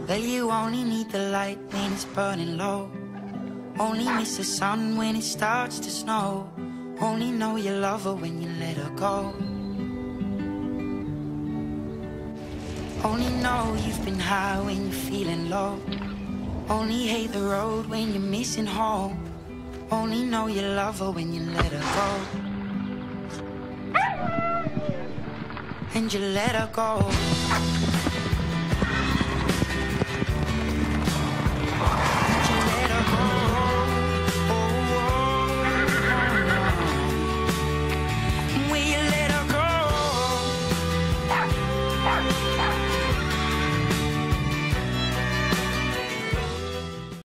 Well, you only need the light when it's burning low. Only miss the sun when it starts to snow. Only know you love her when you let her go. Only know you've been high when you're feeling low. Only hate the road when you're missing home. Only know you love her when you let her go. And you let her go.